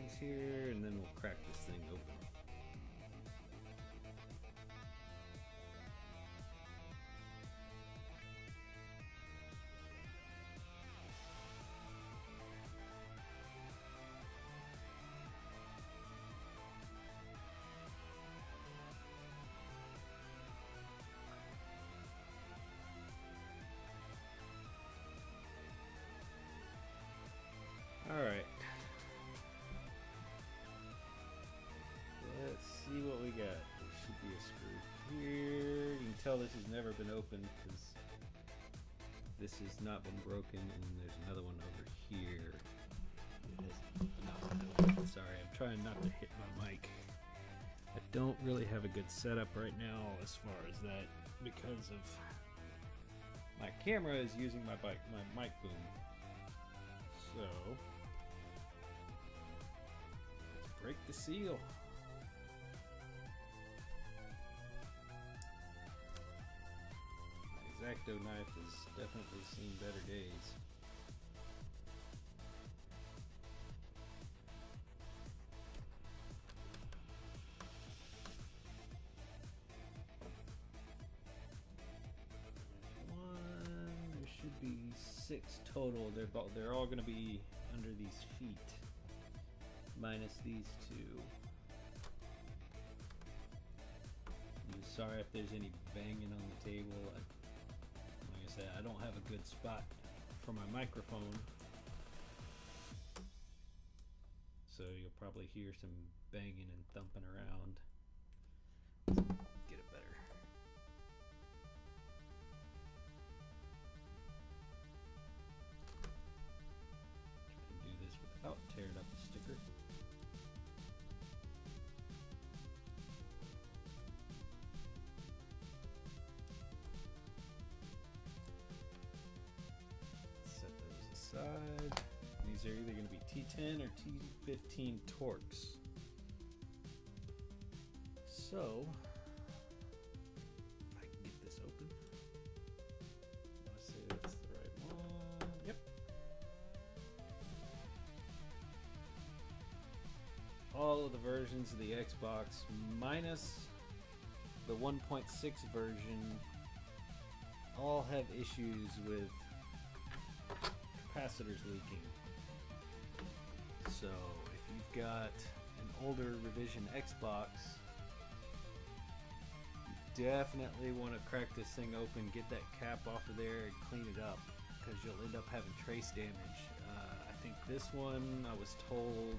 these here, and then we'll crack this thing open. Alright. Let's see what we got. There should be a screw here. You can tell this has never been opened because this has not been broken, and there's another one over here. It has not been opened. Sorry, I'm trying not to hit my mic. I don't really have a good setup right now as far as that because of my camera is using my mic boom. So let's break the seal. My X-Acto knife has definitely seen better days. There should be 6 total. They're all going to be under these feet, minus these 2. I'm sorry if there's any banging on the table. Like I said, I don't have a good spot for my microphone, so you'll probably hear some banging and thumping around. Get it better. Without tearing up the sticker. Set those aside. These are either going to be T10 or T15 Torx. So, if I can get this open. I want to say that's the right one. Yep. All of the versions of the Xbox, minus the 1.6 version, all have issues with capacitors leaking. So if you've got an older revision Xbox, you definitely want to crack this thing open, get that cap off of there, and clean it up, because you'll end up having trace damage. I think this one, I was told,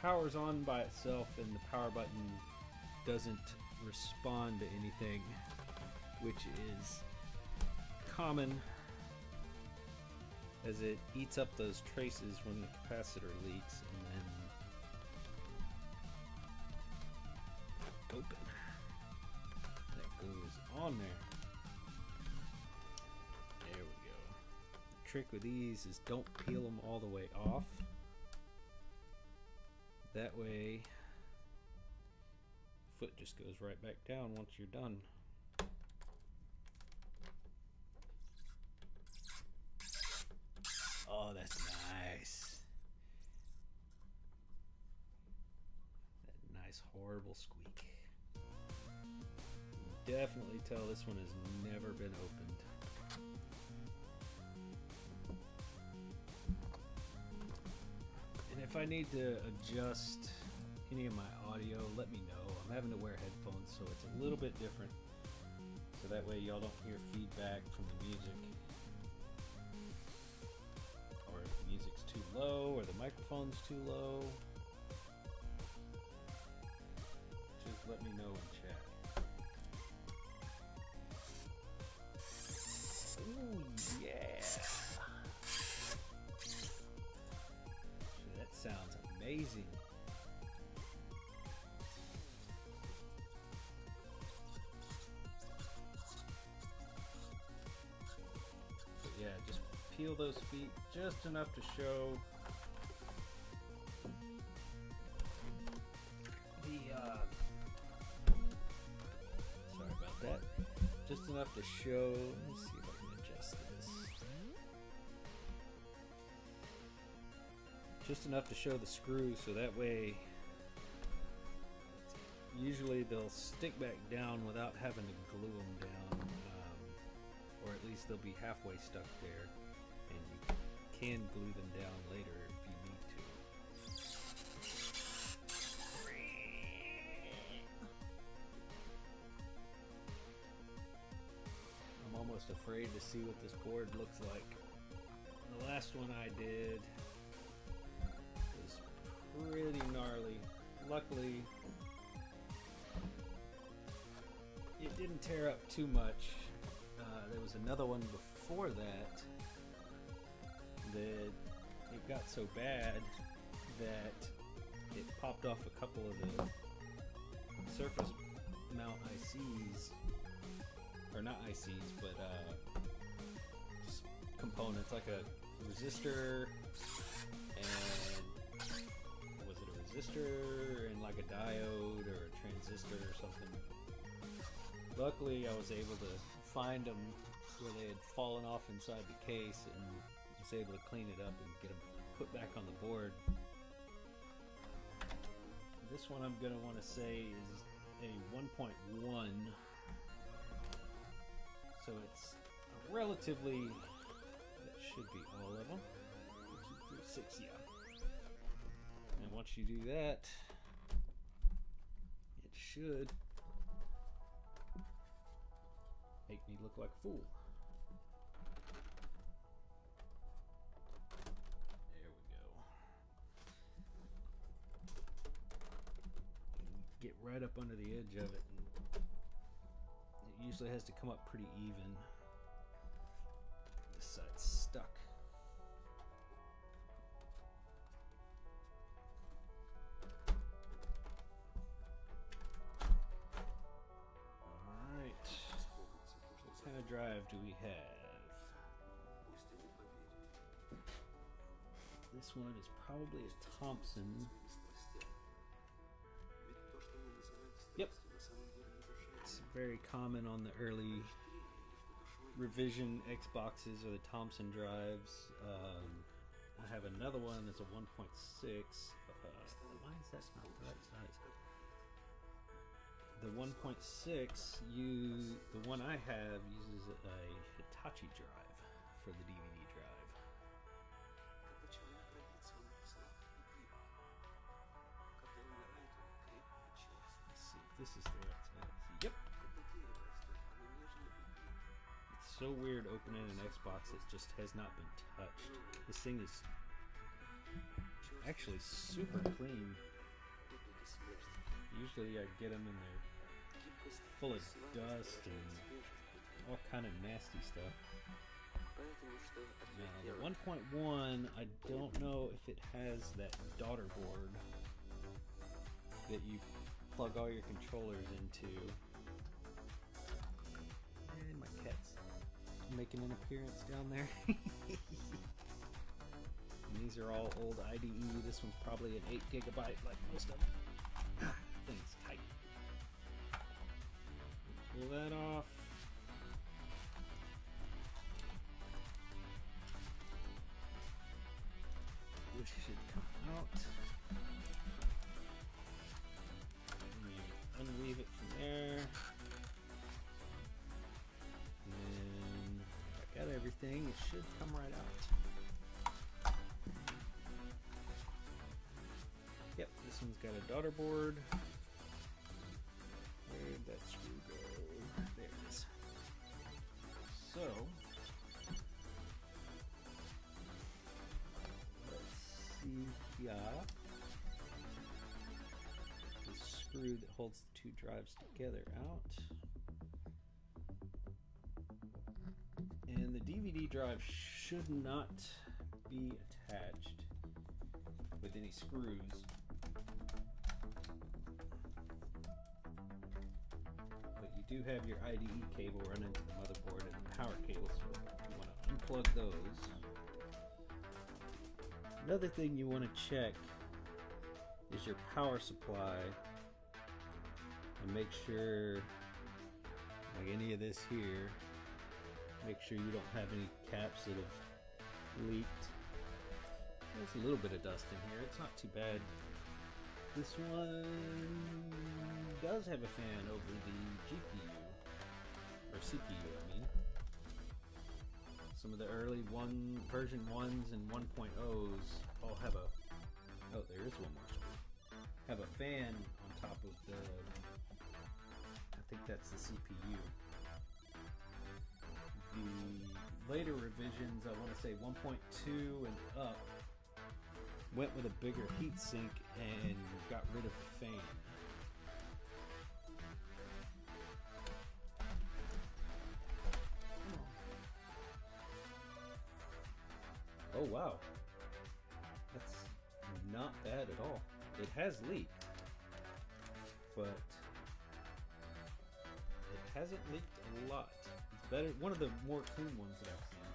powers on by itself and the power button doesn't respond to anything, which is common as it eats up those traces when the capacitor leaks, and then open. That goes on there. There we go. The trick with these is don't peel them all the way off. That way, foot just goes right back down once you're done. Oh, that's nice. That nice, horrible squeak. You can definitely tell this one has never been opened. And if I need to adjust any of my audio, let me know. I'm having to wear headphones, so it's a little bit different. So that way y'all don't hear feedback from the music. Or if the music's too low, or the microphone's too low. Just let me know in chat. Ooh, yeah! That sounds amazing. But yeah, just peel those feet just enough to show the sorry about that. Just enough to show. Let me see if I can adjust this. just enough to show the screws, so that way usually they'll stick back down without having to glue them down, or at least they'll be halfway stuck there, and you can glue them down later if you need to. I'm almost afraid to see what this board looks like. The last one I did was pretty gnarly. Luckily, it didn't tear up too much. There was another one before that it got so bad that it popped off a couple of the surface mount ICs, or not ICs, but just components, like a resistor, and was it a resistor and like a diode or a transistor or something. Luckily, I was able to find them where they had fallen off inside the case, and was able to clean it up and get them put back on the board. This one I'm going to want to say is a 1.1, so it's relatively, that should be all of them, 1, 2, 3, 6, yeah. And once you do that, it should make me look like a fool. There we go. Get right up under the edge of it, and it usually has to come up pretty even. This side's stuck. What kind of drive do we have? This one is probably a Thompson. Yep. It's very common on the early revision Xboxes or the Thompson drives. I have another one that's a 1.6. Why is that not the right size? The 1.6, the one I have uses a Hitachi drive for the DVD drive. Let's see if this is the right size. Yep. It's so weird opening an Xbox that just has not been touched. This thing is actually super clean. Usually I get them in there full of dust and all kind of nasty stuff. Now the 1.1, I don't know if it has that daughter board that you plug all your controllers into. And my cat's making an appearance down there. And these are all old IDE. This one's probably an 8 gigabyte like most of them. Thing's tight. Pull that off. Which should come out. And you unweave it from there. And then I got everything. It should come right out. Yep, this one's got a daughter board. Where'd that screw go? There it is. So, let's see here. The screw that holds the two drives together out. And the DVD drive should not be attached with any screws. You do have your IDE cable running to the motherboard and the power cable, so you want to unplug those. Another thing you want to check is your power supply and make sure, like any of this here, make sure you don't have any caps that have leaked. There's a little bit of dust in here. It's not too bad. This one does have a fan over the GPU, or CPU, I mean. Some of the early version 1s and 1.0s all have a, oh, there is one more screw, have a fan on top of the, I think that's the CPU. The later revisions, I want to say 1.2 and up, went with a bigger heatsink and got rid of the fan. Oh wow, that's not bad at all. It has leaked, but it hasn't leaked a lot. It's better, one of the more clean ones that I've seen.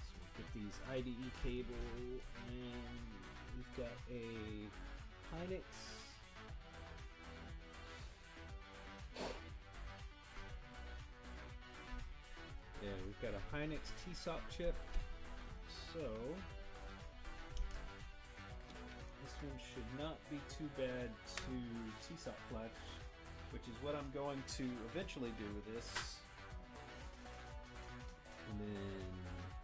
So we get these IDE cable, and we've got a Hynix. Yeah, we've got a Hynix TSOC chip, so this one should not be too bad to TSOC flash, which is what I'm going to eventually do with this. And then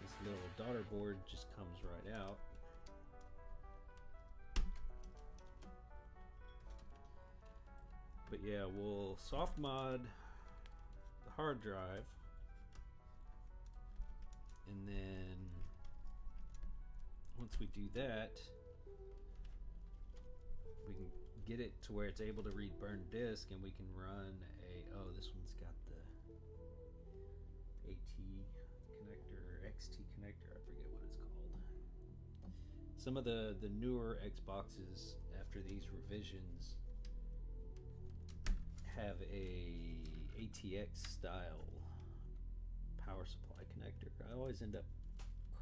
this little daughter board just comes right out. But yeah, we'll soft mod the hard drive. And then once we do that, we can get it to where it's able to read burned disk, and we can run a, oh, this one's got the AT connector or XT connector, I forget what it's called. Some of the newer Xboxes after these revisions have a ATX style power supply connector. I always end up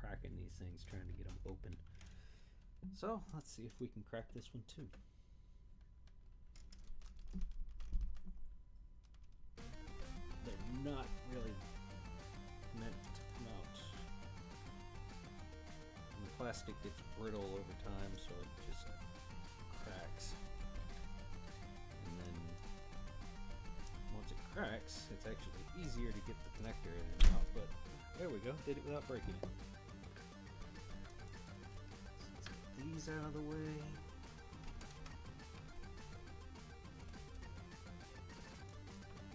cracking these things trying to get them open. So let's see if we can crack this one too. They're not really meant to come out. And the plastic gets brittle over time, so it just cracks. And then once it cracks, it's actually easier to get the connector in and out, but there we go, did it without breaking it. So let's get these out of the way.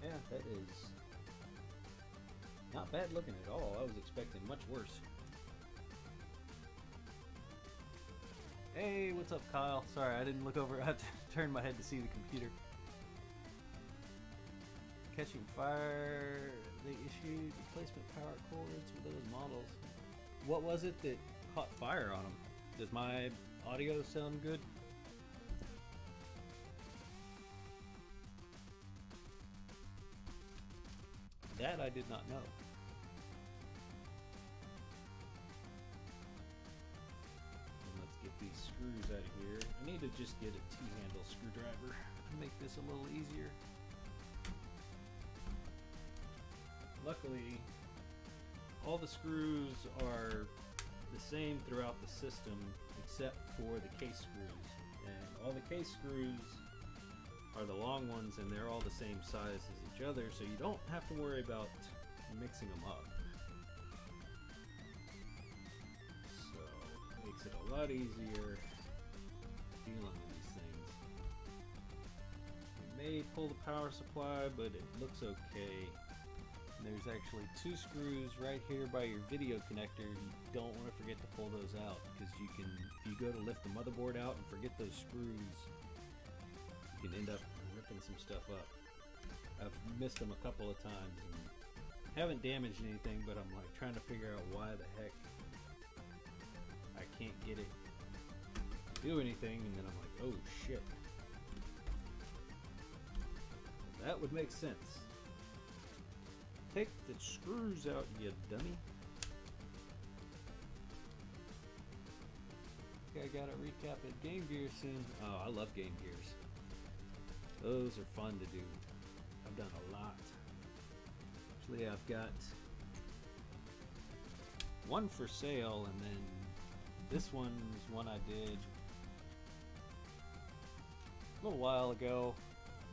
Yeah, that is not bad looking at all. I was expecting much worse. Hey, what's up, Kyle? Sorry, I didn't look over. I had to turn my head to see the computer. Catching fire, they issued replacement power cords for those models. What was it that caught fire on them? Does my audio sound good? That I did not know. And let's get these screws out of here. I need to just get a T-handle screwdriver to make this a little easier. Luckily, all the screws are the same throughout the system except for the case screws. And all the case screws are the long ones, and they're all the same size as each other, so you don't have to worry about mixing them up. So it makes it a lot easier dealing with these things. You may pull the power supply, but it looks okay. And there's actually two screws right here by your video connector. You don't want to forget to pull those out, because you can, if you go to lift the motherboard out and forget those screws, you can end up ripping some stuff up. I've missed them a couple of times and haven't damaged anything, but I'm like trying to figure out why the heck I can't get it to do anything, and then I'm like, oh shit. That would make sense. Take the screws out, you dummy. I gotta recap at Game Gear soon. Oh, I love Game Gears. Those are fun to do. I've done a lot. Actually, I've got one for sale, and then this one's one I did a little while ago.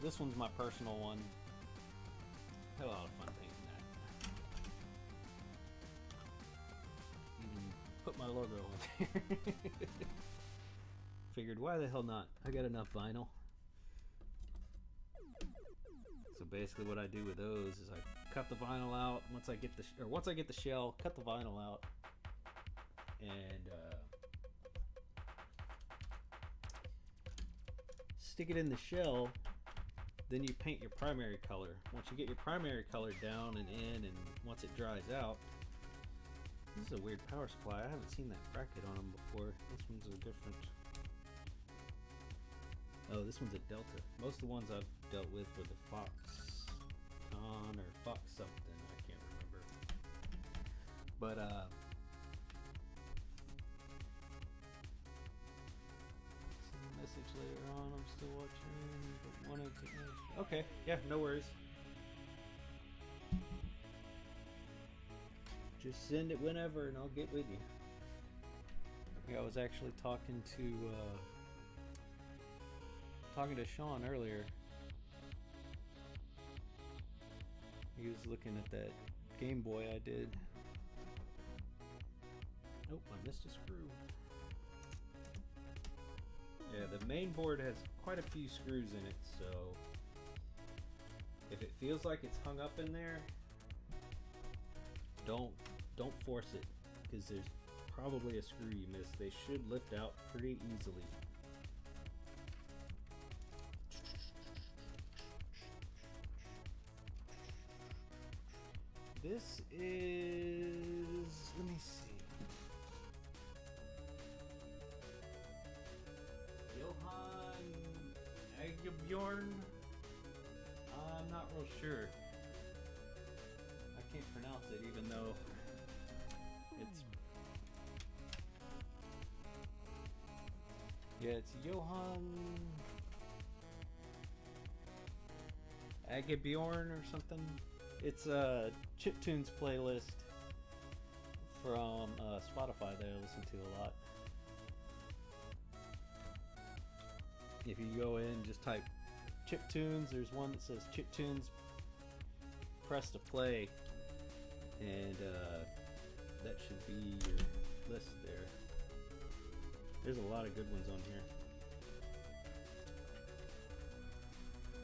This one's my personal one. Had a lot of fun painting that. Even put my logo on there. Figured, why the hell not? I got enough vinyl. So basically, what I do with those is I cut the vinyl out once I get the shell. Cut the vinyl out, and stick it in the shell. Then you paint your primary color. Once you get your primary color down and in, and once it dries out, this is a weird power supply. I haven't seen that bracket on them before. This one's a different. Oh, this one's a Delta. Most of the ones I've dealt with were the Foxconn or Fox something. I can't remember. But send a message later on. I'm still watching. But wanted to. Okay. Yeah. No worries. Just send it whenever, and I'll get with you. Yeah, I was actually talking to Sean earlier. He was looking at that Game Boy I did. Nope, I missed a screw. Yeah, the main board has quite a few screws in it, so if it feels like it's hung up in there, don't force it, because there's probably a screw you missed. They should lift out pretty easily. This is, let me see, Johan Agebjorn? I'm not real sure. I can't pronounce it, even though it's, yeah, it's Johan Agebjorn or something. It's a chiptunes playlist from Spotify that I listen to a lot. If you go in, just type chiptunes. There's one that says chiptunes. Press to play, and that should be your list there. There's a lot of good ones on here.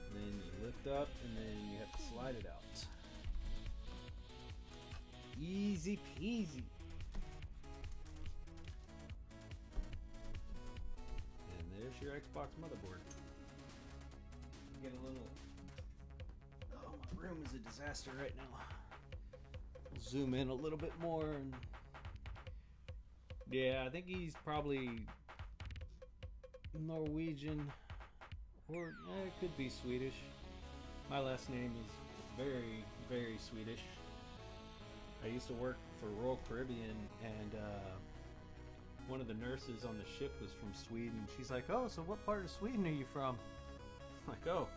And then you lift up, and then you have to slide it out. Easy peasy. And there's your Xbox motherboard. Get a little. Oh, my room is a disaster right now. We'll zoom in a little bit more, and yeah, I think he's probably Norwegian, or it could be Swedish. My last name is very, very Swedish. I used to work for Royal Caribbean, and one of the nurses on the ship was from Sweden. She's like, "Oh, so what part of Sweden are you from?" I'm like, "Oh,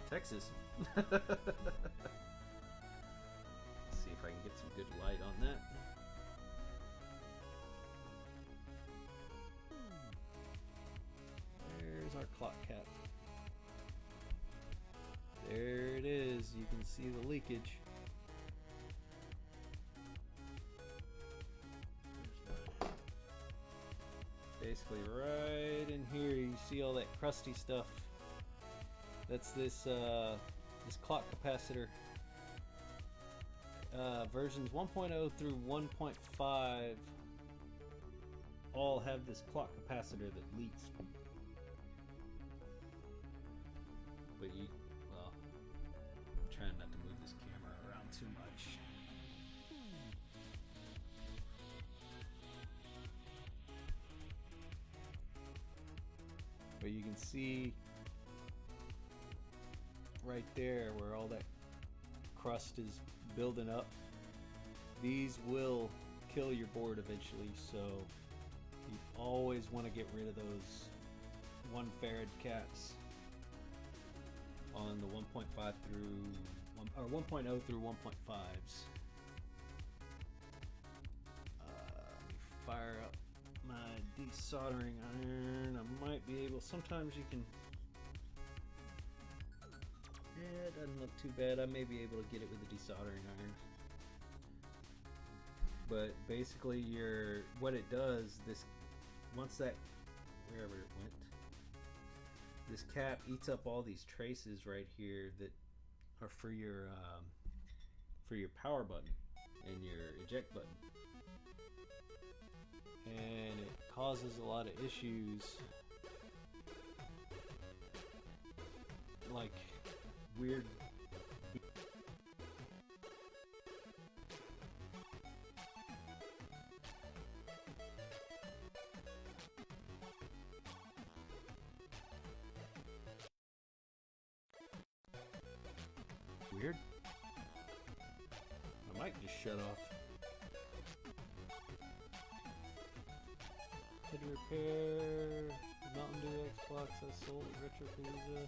Texas." Let's see if I can get some good light on that. There's our clock cap. There it is. You can see the leakage. Basically right in here you see all that crusty stuff. That's this this clock capacitor. Versions 1.0 through 1.5 all have this clock capacitor that leaks. But well, I'm trying not to move this camera around too much. But you can see right there where all that crust is building up. These will kill your board eventually, so you always want to get rid of those 1 farad caps on the 1.5 through 1.0 through 1.5s. fire up my desoldering iron. I might be able, sometimes you can, yeah, it doesn't look too bad. I may be able to get it with a desoldering iron. But basically what it does, once that, wherever it went, this cap eats up all these traces right here that are for your power button and your eject button. And it causes a lot of issues, like weird weird. I might just shut off. Head repair, Mountain Dew Xbox I sold at Retropalooza.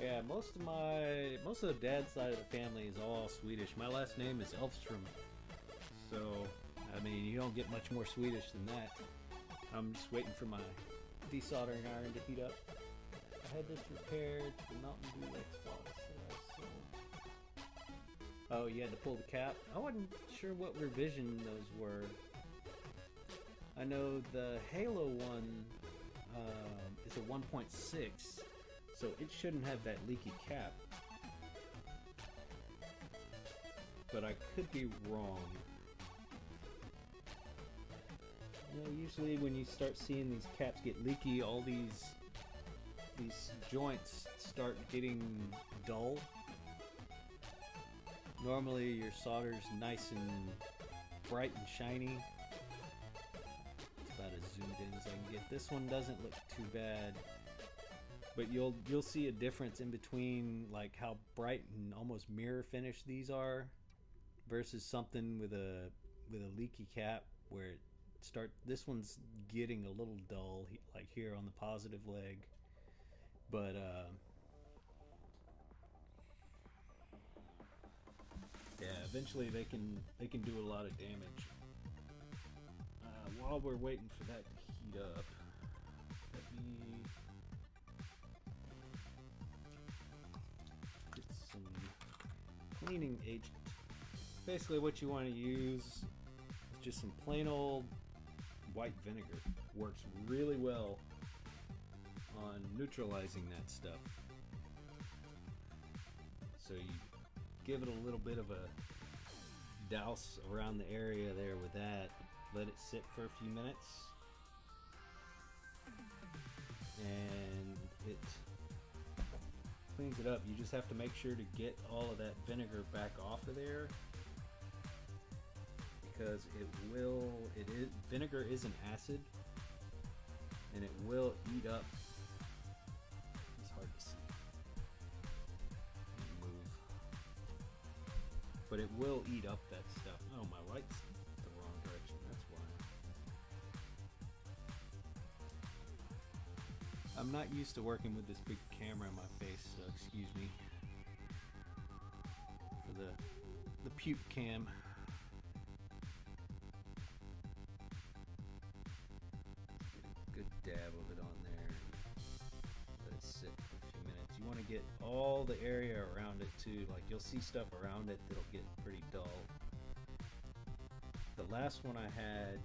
Yeah, most of the dad's side of the family is all Swedish. My last name is Elfstrom, so I mean you don't get much more Swedish than that. I'm just waiting for my desoldering iron to heat up. I had this repaired to the Mountain Dew Xbox that I sold. Oh, you had to pull the cap? I wasn't sure what revision those were. I know the Halo one is a 1.6, so it shouldn't have that leaky cap. But I could be wrong. You know, usually when you start seeing these caps get leaky, all these joints start getting dull. Normally your solder's nice and bright and shiny. It's about as zoomed in as I can get. This one doesn't look too bad, but you'll see a difference in between, like how bright and almost mirror finish these are versus something with a leaky cap where this one's getting a little dull, like here on the positive leg. But yeah, eventually they can do a lot of damage. While we're waiting for that to heat up, let me get some cleaning agent. Basically what you want to use is just some plain old white vinegar. Works really well on neutralizing that stuff. So you give it a little bit of a douse around the area there with that, let it sit for a few minutes, and it cleans it up. You just have to make sure to get all of that vinegar back off of there, because vinegar is an acid and it will eat up. It's hard to see. Move. But it will eat up that stuff. Oh, my light's the wrong direction. That's why. I'm not used to working with this big camera in my face, so excuse me for the puke cam. Good dab of it on there. Let it sit for a few minutes. You want to get all the area around it too. Like you'll see stuff around it that'll get pretty dull. The last one I had,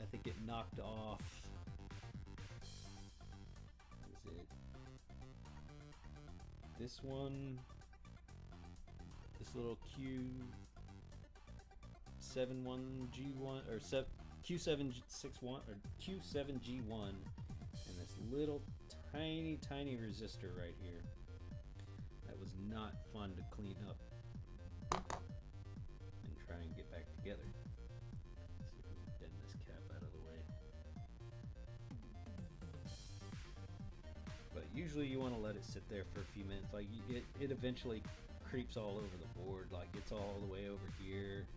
I think it knocked off. What is it? This one, this little Q71G1 or Q761 or Q7G1, and this little tiny resistor right here. That was not fun to clean up and try and get back together. Let's see if we can bend this cap out of the way. But usually you want to let it sit there for a few minutes. Like it eventually creeps all over the board. Like it's all the way over here.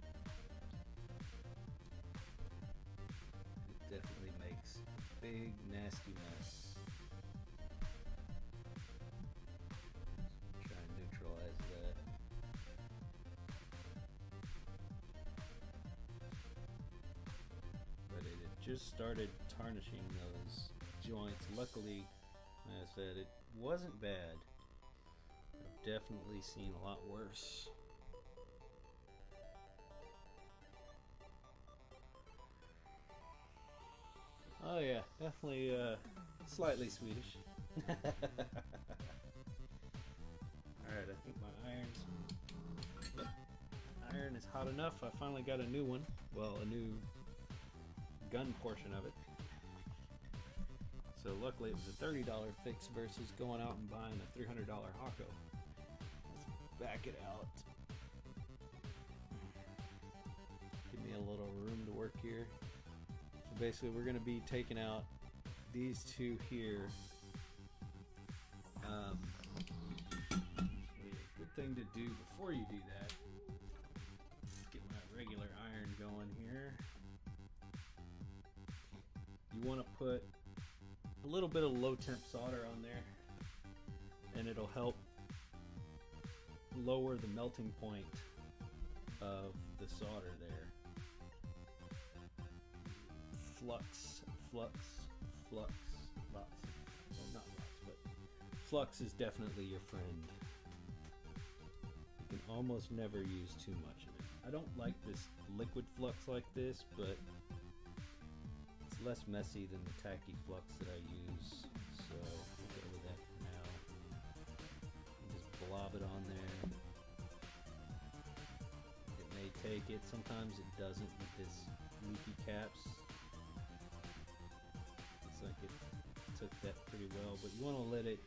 It definitely makes a big nasty mess. just started tarnishing those joints. Luckily, like I said, it wasn't bad. I've definitely seen a lot worse. Oh yeah, definitely slightly Swedish. Alright, I think my iron is hot enough. I finally got a new one. Well, a new gun portion of it. So luckily it was a $30 fix versus going out and buying a $300 Hako. Let's back it out. Give me a little room to work here. So basically we're going to be taking out these two here. Good thing to do before you do that. Let's get my regular iron going here. You want to put a little bit of low temp solder on there, and it'll help lower the melting point of the solder there. Flux, well, not lots, but flux is definitely your friend. You can almost never use too much of it. I don't like this liquid flux like this, but it's less messy than the tacky flux that I use, so we'll go with that for now. Just blob it on there. It may take it, sometimes it doesn't with this leaky caps. Looks like it took that pretty well, but you want to let it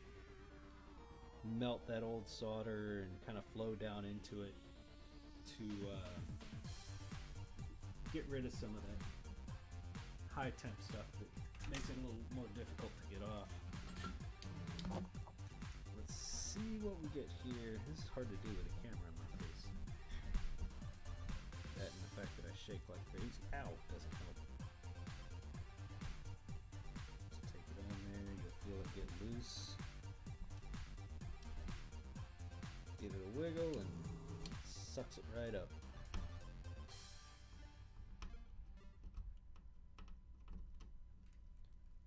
melt that old solder and kind of flow down into it to get rid of some of that high temp stuff that makes it a little more difficult to get off. Let's see what we get here. This is hard to do with a camera in my face. That and the fact that I shake like crazy. Ow, doesn't help. Just take it on there, you'll feel it get loose. Give it a wiggle and sucks it right up.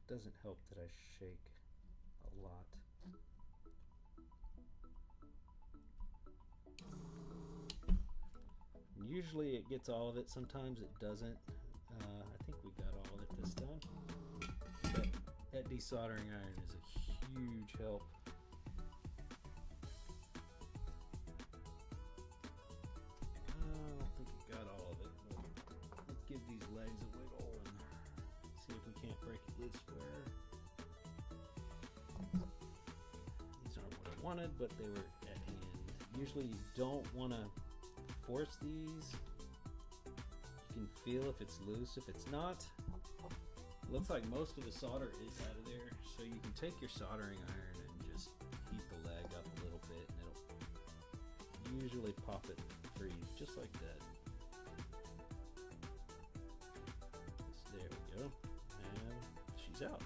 Doesn't help that I shake a lot. Usually it gets all of it, sometimes it doesn't. I think we got all of it this time. That desoldering iron is a huge help. I don't think it got all of it, but let's give these legs a wiggle and see if we can't break it loose square. These aren't what I wanted, but they were at hand. Usually you don't want to force these. You can feel if it's loose. If it's not, it looks like most of the solder is out of there, so you can take your soldering iron and just heat the leg up a little bit and it'll usually pop it free, just like that. There we go. And she's out.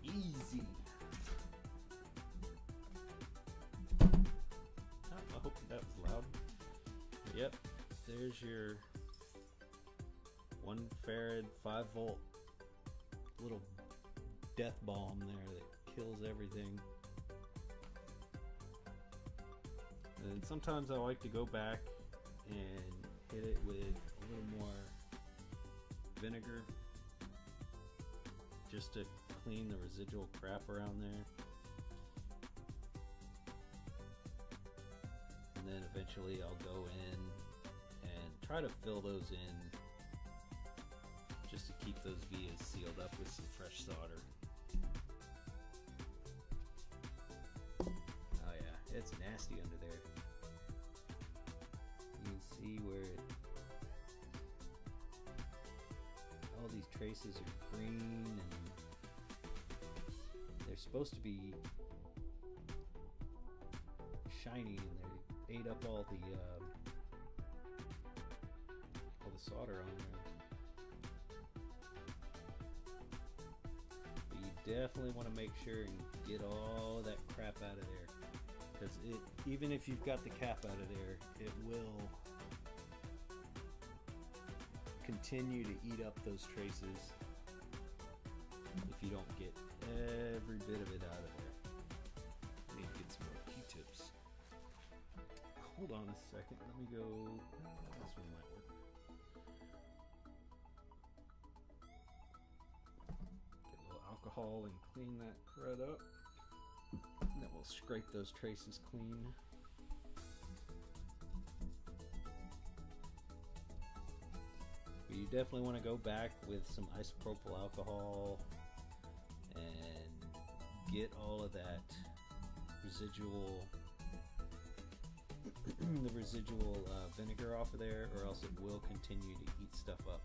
Easy. I hope that was loud. Yep, there's your 1 farad 5-volt little death bomb there that kills everything. And sometimes I like to go back and hit it with a little more vinegar just to clean the residual crap around there. And then eventually I'll go in and try to fill those in just to keep those vias sealed up with some fresh solder. Oh yeah, it's nasty under there. You can see where all these traces are green and they're supposed to be shiny, and they ate up all the solder on there. But you definitely want to make sure and get all that crap out of there, because even if you've got the cap out of there, it will continue to eat up those traces if you don't get every bit of it out of there. I need to get some more Q-tips. Hold on a second. Let me go. This one might work. Get a little alcohol and clean that crud up. And then we'll scrape those traces clean. But you definitely want to go back with some isopropyl alcohol and get all of that residual the residual vinegar off of there, or else it will continue to eat stuff up.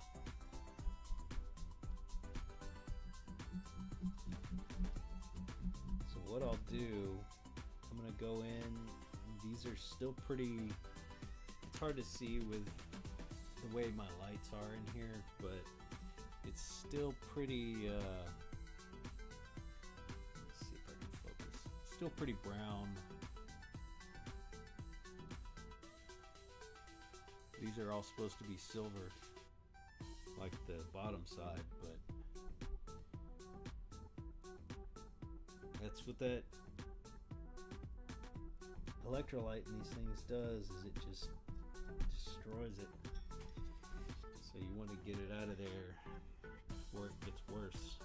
So what I'll do, I'm going to go in. These are still pretty, it's hard to see with the way my lights are in here, but it's still pretty, let's see if I can focus, still pretty brown. These are all supposed to be silver, like the bottom side, but that's what that electrolyte in these things does, is it just destroys it. So you want to get it out of there before it gets worse.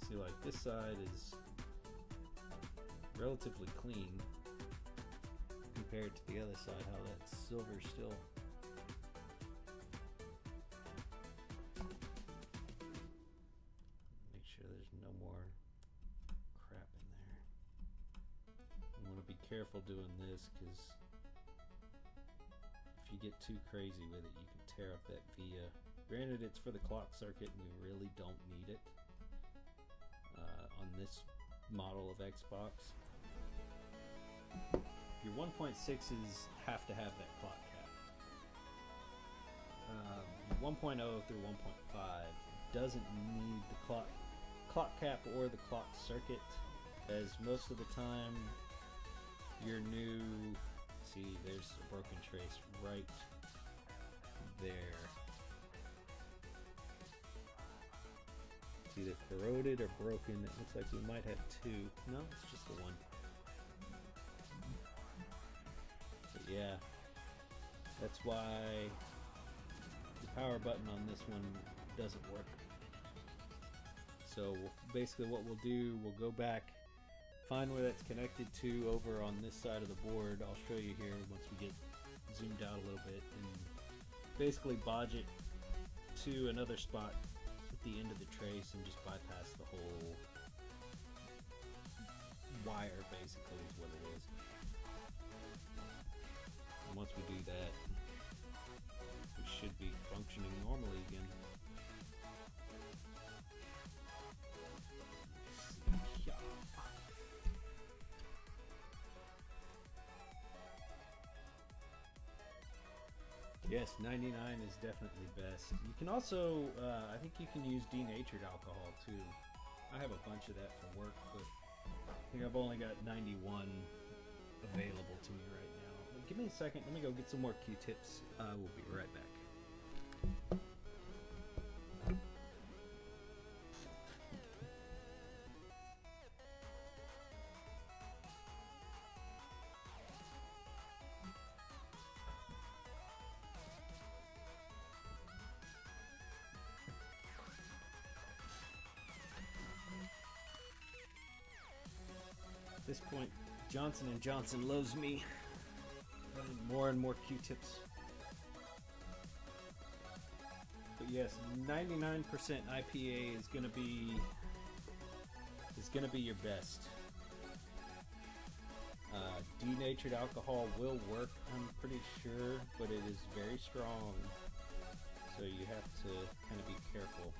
See, like this side is relatively clean compared to the other side, how that silver still. Make sure there's no more crap in there. You want to be careful doing this, because if you get too crazy with it, you can tear up that via. Granted, it's for the clock circuit and we really don't need it on this model of Xbox. Your 1.6s have to have that clock cap. 1.0 through 1.5 doesn't need the clock cap or the clock circuit, as most of the time your new, see, there's a broken trace right there. It's either corroded or broken. It looks like we might have two. No, it's just the one. Yeah, that's why the power button on this one doesn't work. So basically what we'll do, we'll go back, find where that's connected to over on this side of the board. I'll show you here once we get zoomed out a little bit, and basically bodge it to another spot at the end of the trace and just bypass the whole wire, basically is what it is. And once we do that, we should be functioning normally again. Yes, 99 is definitely best. You can also, I think you can use denatured alcohol too. I have a bunch of that for work, but I think I've only got 91 available to me right now. But give me a second, let me go get some more Q-tips. We'll be right back. At this point, Johnson & Johnson loves me. More and more Q-tips. But yes, 99% IPA is gonna be your best. Denatured alcohol will work, I'm pretty sure, but it is very strong, so you have to kind of be careful.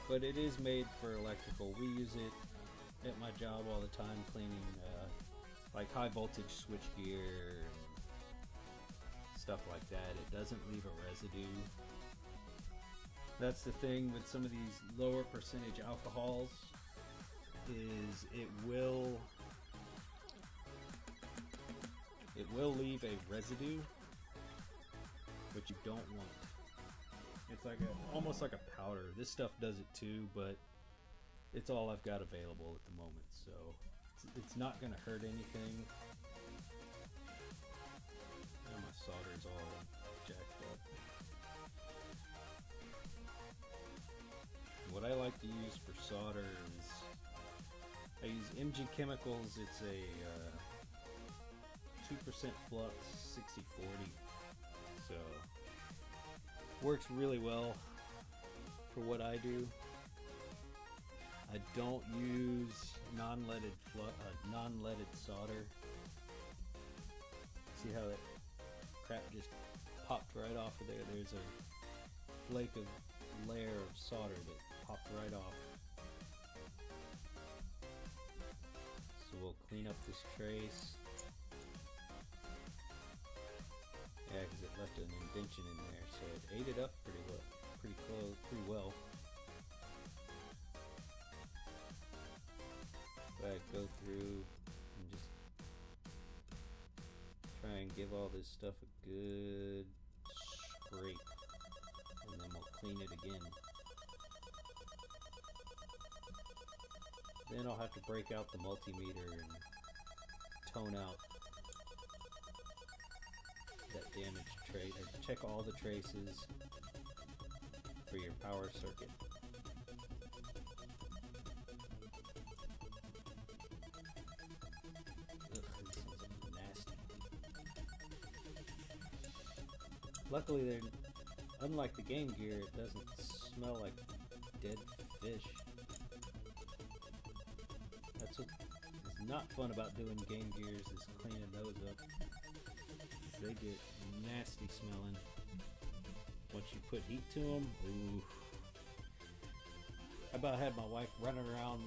But it is made for electrical. We use it at my job all the time, cleaning like high voltage switchgear and stuff like that. It doesn't leave a residue. That's the thing with some of these lower percentage alcohols, is it will leave a residue, which you don't want. It's like almost like a powder. This stuff does it too, but it's all I've got available at the moment, so it's not going to hurt anything. Now my solder's all jacked up. What I like to use for solder is I use MG Chemicals. It's a 2% flux 6040, so works really well for what I do. I don't use non-leaded solder. See how that crap just popped right off of there? There's a flake of layer of solder that popped right off. So we'll clean up this trace. Yeah, because it left an indentation in there, so it ate it up pretty well. But I'd go through and just try and give all this stuff a good scrape, and then we'll clean it again. Then I'll have to break out the multimeter and tone out that damaged trace, or check all the traces for your power circuit. Luckily, unlike the Game Gear, it doesn't smell like dead fish. That's what is not fun about doing Game Gears, is cleaning those up. They get nasty smelling. Once you put heat to them, ooh. I about had my wife running around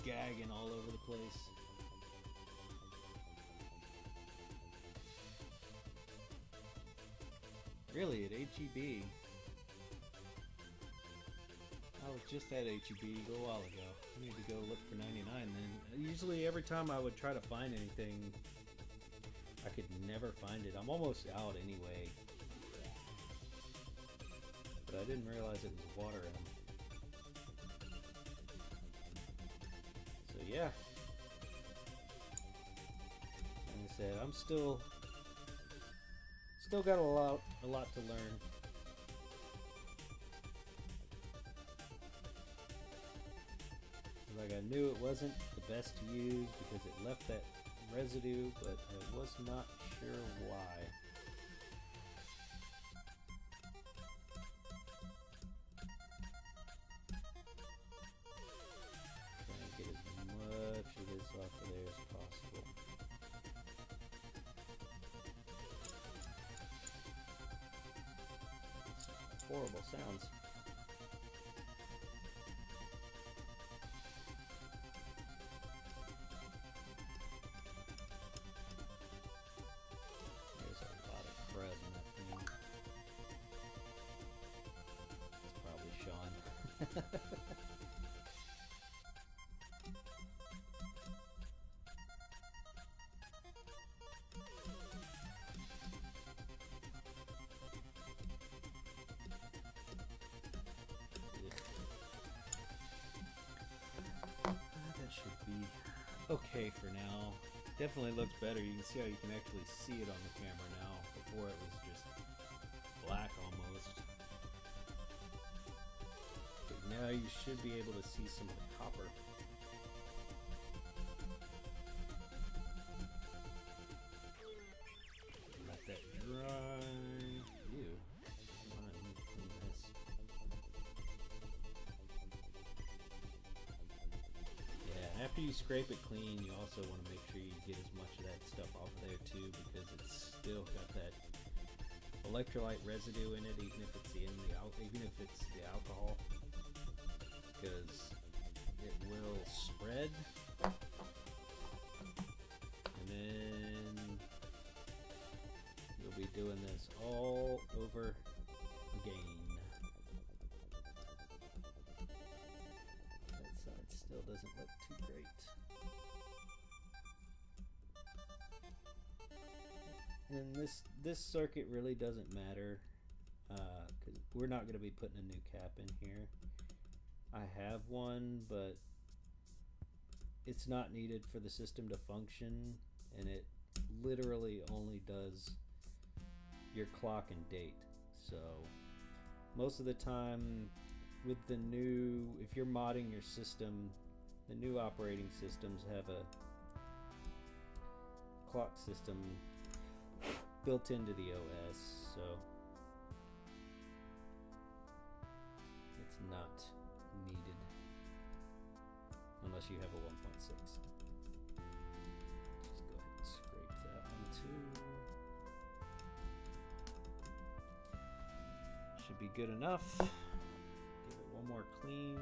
gagging all over the place. Really, at HEB. I was just at HEB a little while ago. I need to go look for 99 then. Usually every time I would try to find anything, I could never find it. I'm almost out anyway. But I didn't realize it was water in them. So yeah. Like I said, I'm still got a lot to learn. Like, I knew it wasn't the best to use because it left that residue, but I was not sure why. Trying to get as much of this off of there as possible. Horrible sounds. There's a lot of crud in that thing. It's probably Sean. Should be okay for now. Definitely looks better. You can see how you can actually see it on the camera now. Before it was just black almost. But now you should be able to see some of the copper. Let that dry. Ew. After you scrape it clean, you also want to make sure you get as much of that stuff off of there too, because it's still got that electrolyte residue in it, even if it's the alcohol, because it will spread, and then you'll be doing this all over again. Still doesn't look too great. And this circuit really doesn't matter because we're not going to be putting a new cap in here. I have one, but it's not needed for the system to function, and it literally only does your clock and date. So most of the time with the new, if you're modding your system, the new operating systems have a clock system built into the OS, so it's not needed unless you have a 1.6. Just go ahead and scrape that one too. Should be good enough. Give it one more clean.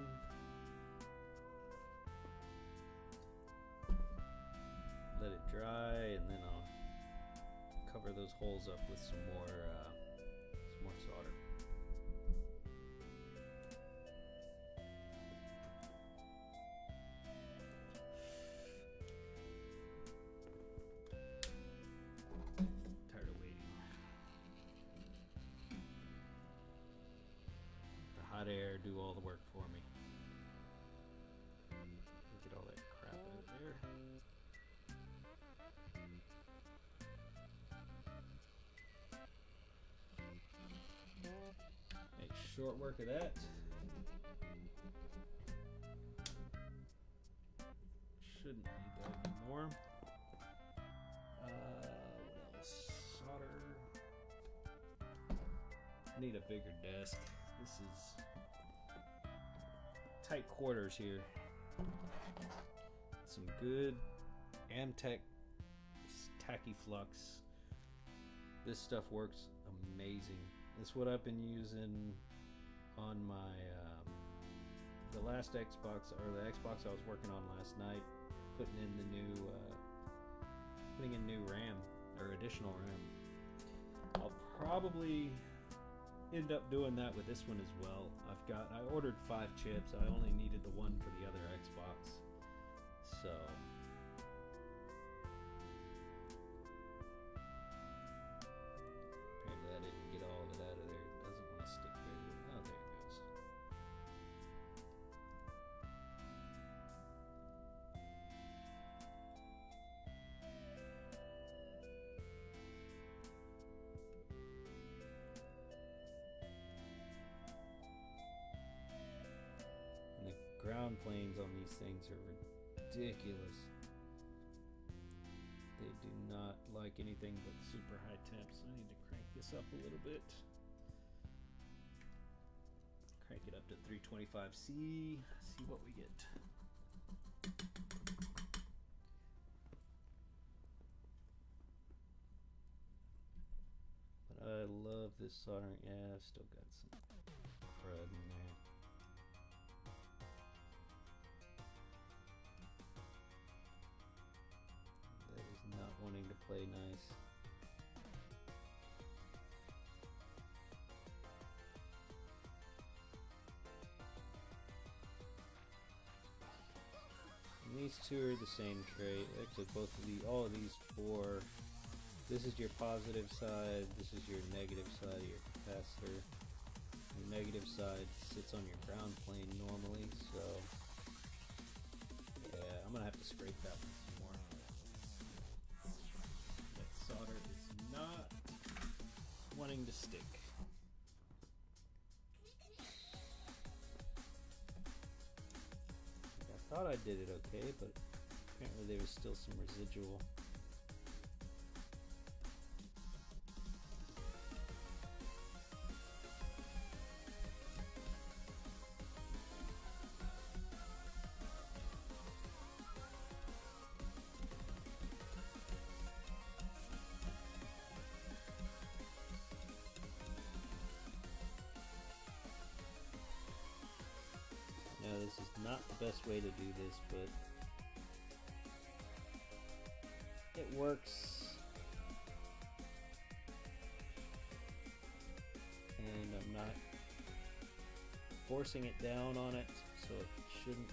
Let it dry, and then I'll cover those holes up with some more solder. Tired of waiting. The hot air do all the work for me. Get all that crap out of there. Make short work of that. Shouldn't need that anymore. What else? Solder. Need a bigger desk. This is tight quarters here. Some good Amtech tacky flux. This stuff works amazing. That's what I've been using on my the last Xbox, or the Xbox I was working on last night, putting in new RAM or additional RAM. I'll probably end up doing that with this one as well. I ordered 5 chips. I only needed the one for the other Xbox. So apparently I didn't get all of it out of there. It doesn't want to stick very well. Oh, there it goes. And the ground planes on these things are ridiculous. They do not like anything but super high temps. I need to crank this up a little bit. Crank it up to 325C. See what we get. But I love this soldering. Yeah, I've still got some crud in there. That is not wanting to play nice. And these two are the same tray. Actually, all of these 4. This is your positive side. This is your negative side of your capacitor. The negative side sits on your ground plane normally, so yeah, I'm gonna have to scrape that one some more. That solder is not wanting to stick. I thought I did it okay, but apparently there was still some residual. Now, this is not the best way to do this, but it works. And I'm not forcing it down on it, so it shouldn't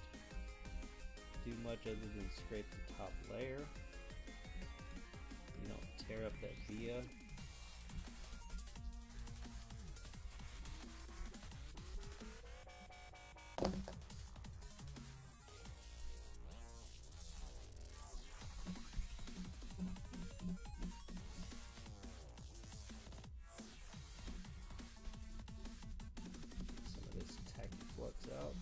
do much other than scrape the top layer. You don't tear tear up that via. Some of this tacky flux out.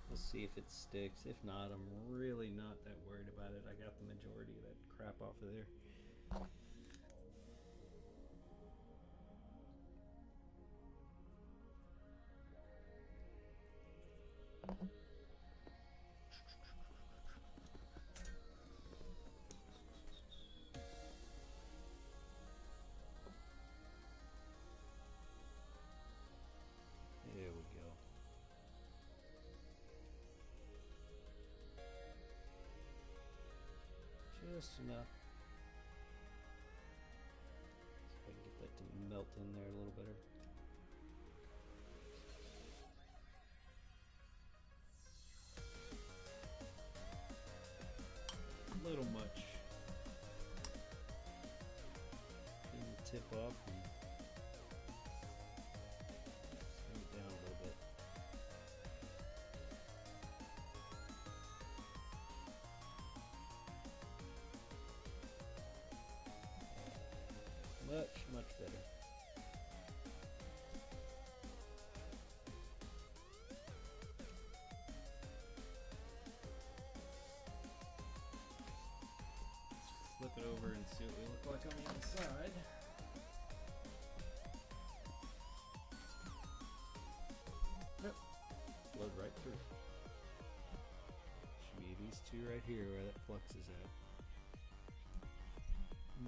We'll see if it sticks. If not, I'm really not that worried about it. I got the majority of that crap off of there. There we go. Just enough. See if I can get that to melt in there a little better. A little much. Didn't tip off and bring it down a little bit. Much better. Let's flip it over and see what we look like on the inside. Yep, flowed right through. Should be these two right here where that flux is at.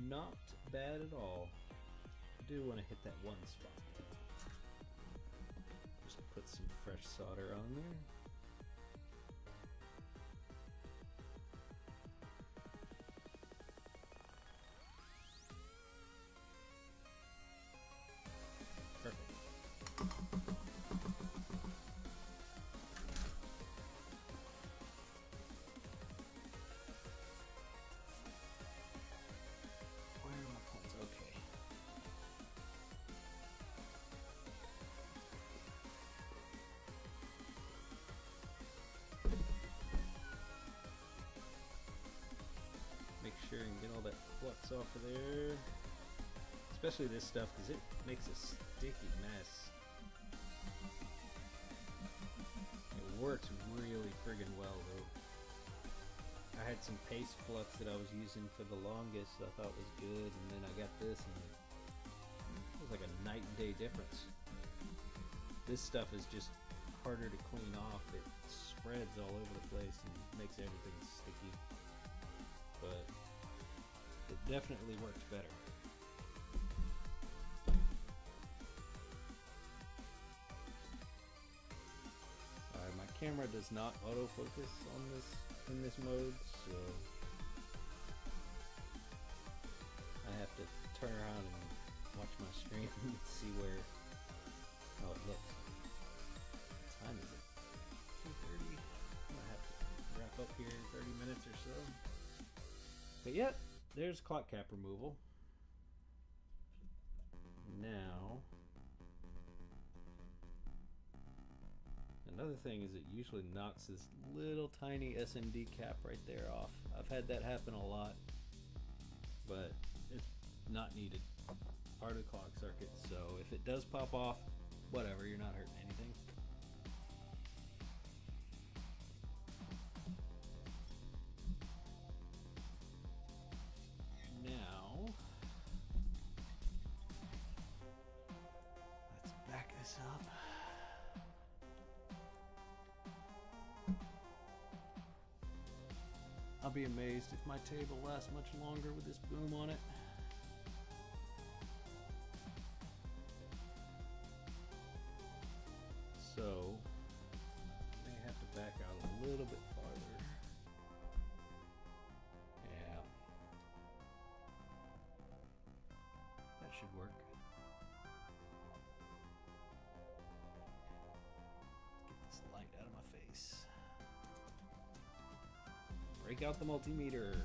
Not bad at all. I do want to hit that one spot. Just put some fresh solder on there. Perfect. Where are my points? Okay. Make sure and get all that flux off of there. Especially this stuff, because it makes a sticky mess. It works really friggin' well though. I had some paste flux that I was using for the longest that I thought was good, and then I got this and it was like a night and day difference. This stuff is just harder to clean off. It spreads all over the place and makes everything sticky. But it definitely works better. Alright, my camera does not autofocus on this in this mode, so I have to turn around and watch my screen and see how it looks. What time is it? 2:30. I'm gonna have to wrap up here in 30 minutes or so. But yep, there's clock cap removal. Now, another thing is it usually knocks this little tiny SMD cap right there off. I've had that happen a lot, but it's not needed. Part of the clock circuit, so if it does pop off, whatever, you're not hurting anything. Now, let's back this up. I'll be amazed if my table lasts much longer with this boom on it. So, I may have to back out a little bit farther. Yeah. That should work. Get this light out of my face. Break out the multimeter.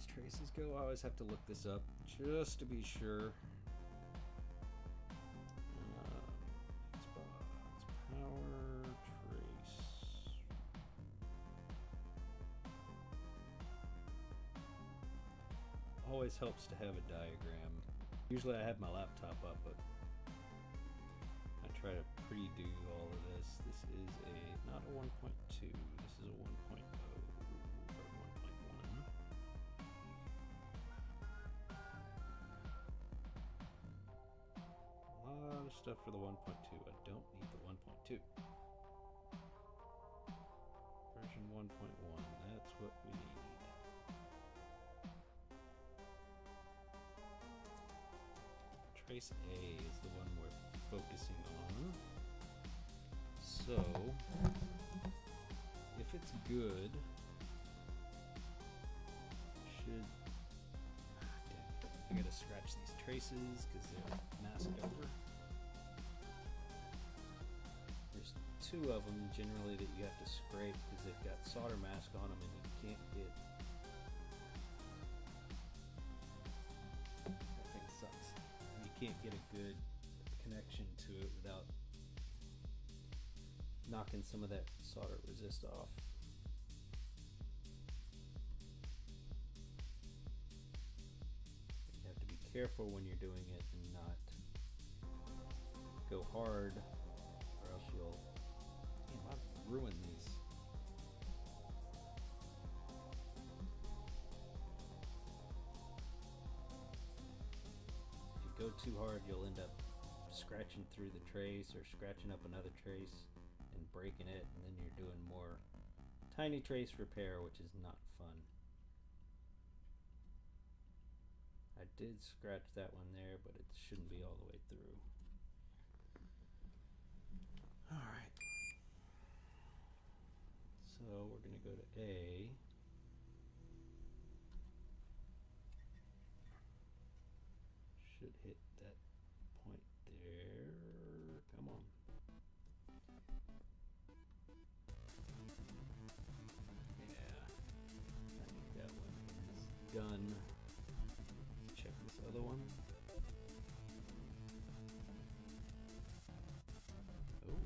these traces go. I always have to look this up just to be sure. Xbox power trace. Always helps to have a diagram. Usually I have my laptop up, but I try to pre-do all of this. This is not a 1.2, this is a 1.0 or 1.1. A lot of stuff for the 1.2. I don't need the 1.2. Version 1.1, that's what we need. Trace A is the one we're focusing on. So, if it's good, should... I gotta scratch these traces because they're masked over. There's two of them generally that you have to scrape because they've got solder mask on them and you can't get... That thing sucks. You can't get a good connection to it without knocking some of that solder resist off. You have to be careful when you're doing it and not go hard, or else you'll... Damn, I've ruined these. If you go too hard, you'll end up scratching through the trace or scratching up another trace and breaking it, and then you're doing more tiny trace repair, which is not fun. I did scratch that one there, but it shouldn't be all the way through. Alright. So we're going to go to A. Should hit that point there. Come on. Yeah. I think that one is done. Let's check this other one. Oh.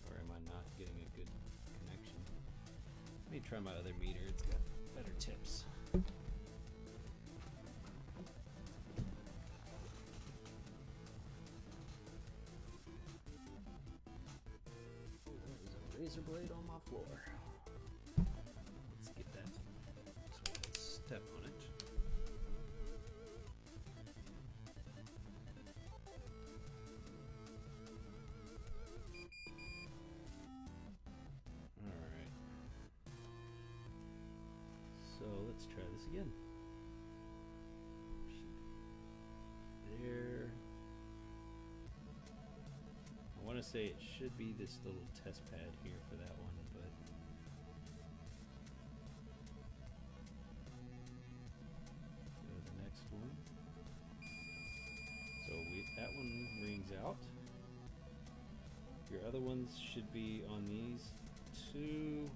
Or am I not getting a good connection? Let me try my other meter. It's got better tips. Razor blade on my floor. Let's get that so I can step on it. Alright. So let's try this again. There. I want to say it should be this little test pad here for that one, but go to the next one. So that one rings out. Your other ones should be on these two.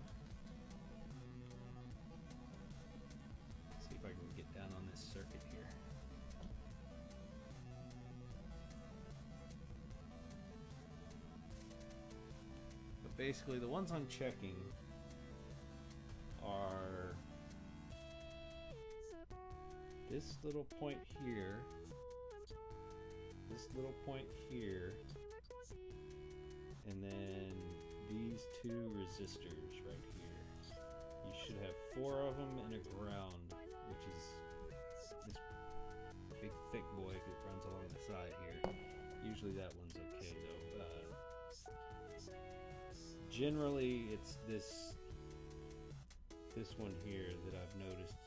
Let's see if I can get down on this circuit here. Basically, the ones I'm checking are this little point here, this little point here, and then these two resistors right here. You should have 4 of them and a ground, which is this big thick boy that runs along the side here. Usually that one's okay though. Generally, it's this one here that I've noticed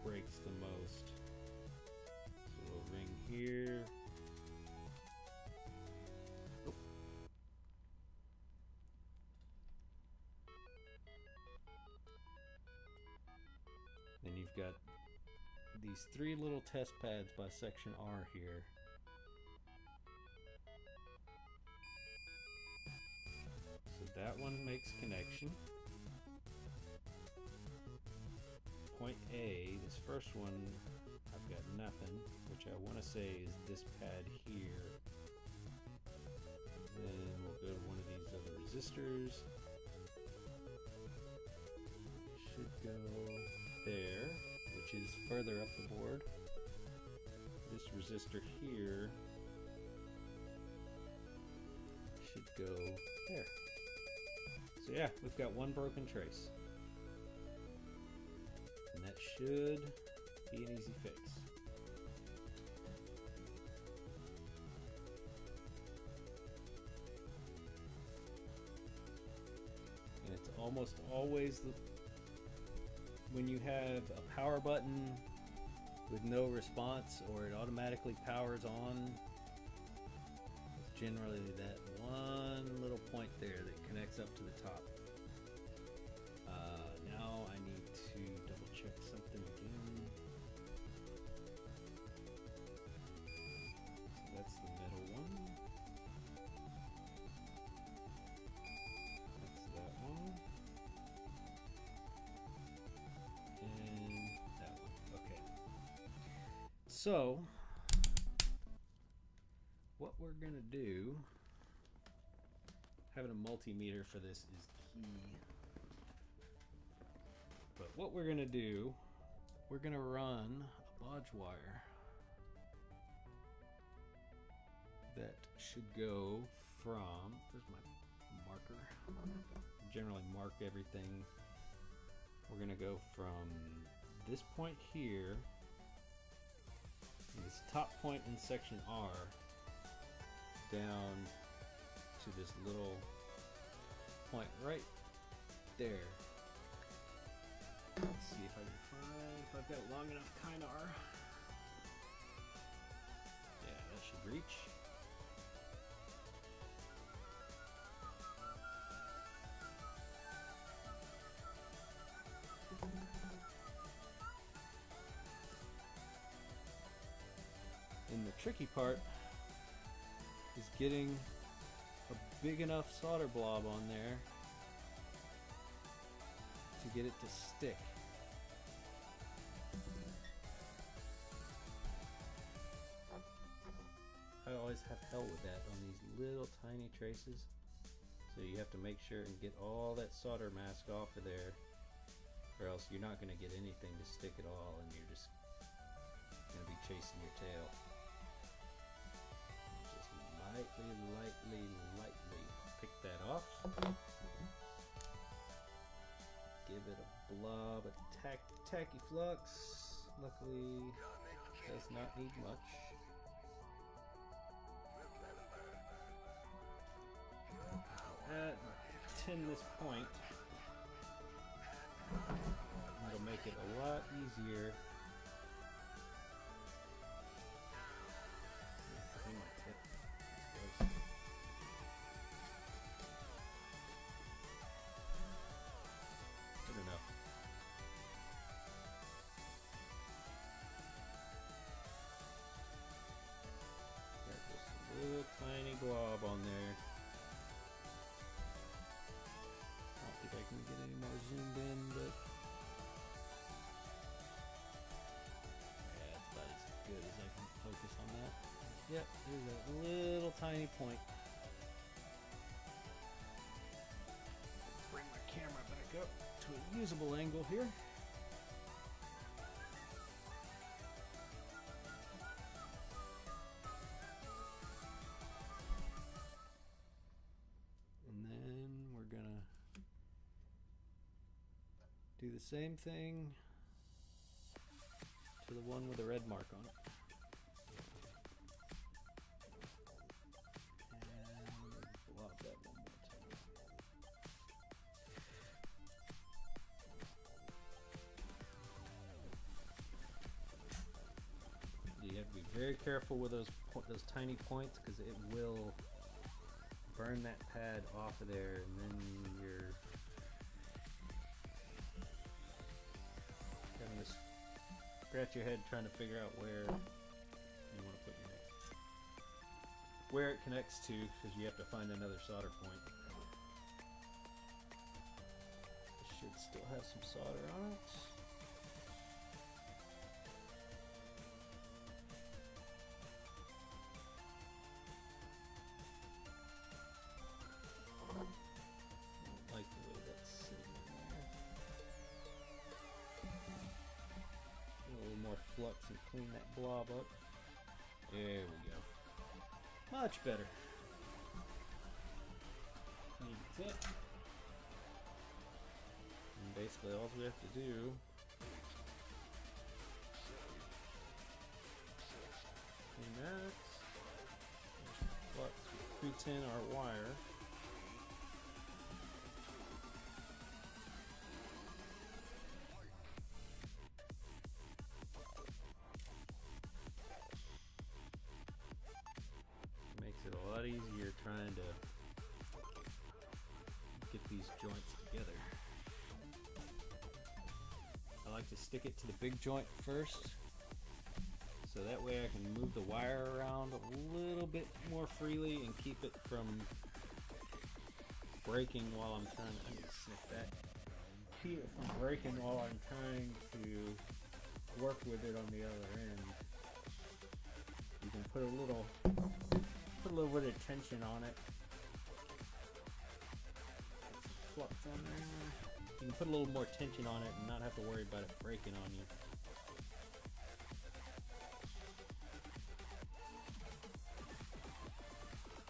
breaks the most. So we'll ring here. Oh. Then you've got these 3 little test pads by section R here. That one makes connection. point A, this first one, I've got nothing, which I want to say is this pad here. And then we'll go to one of these other resistors. Should go there, which is further up the board. This resistor here should go there. So yeah, we've got one broken trace. And that should be an easy fix. And it's almost always when you have a power button with no response or it automatically powers on, it's generally that one little point there that connects up to the top. Now I need to double check something again. So that's the middle one. That's that one. And that one. Okay. So, what we're going to do, having a multimeter for this is key. But what we're going to do, we're going to run a bodge wire that should go from, there's my marker, generally mark everything. We're going to go from this point here, this top point in section R, down to this little point right there. Let's see if I can find, if I've got long enough kynar. Yeah, that should reach. And the tricky part is getting a big enough solder blob on there to get it to stick. I always have hell with that on these little tiny traces. So you have to make sure and get all that solder mask off of there, or else you're not going to get anything to stick at all and you're just going to be chasing your tail. Just lightly pick that off. Give it a blob of tacky flux. Luckily, does not need much. Tin this point. It'll make it a lot easier. Good enough. Got just a little tiny blob on there. I don't think I can get any more zoomed in, but yeah, it's about as good as I can focus on that. Yep, there's a little tiny point. Bring my camera back up to a usable angle here. And then we're gonna do the same thing to the one with the red mark on it. And blob that one more time. You have to be very careful with those tiny points because it will burn that pad off of there, and then you're having to scratch your head trying to figure out where you want to put where it connects to, because you have to find another solder point. It should still have some solder on it. flux and clean that blob up. There we go. Much better. Clean the tip. And basically all we have to do clean that. Flux, pre-tin our wire. Makes it a lot easier trying to get these joints together. I like to stick it to the big joint first, so that way I can move the wire around a little bit more freely and keep it from breaking while I'm trying to, I need to sniff that. Keep it from breaking while I'm trying to work with it on the other end. You can put a little bit of tension on it. Flux on there. You can put a little more tension on it and not have to worry about it breaking on you.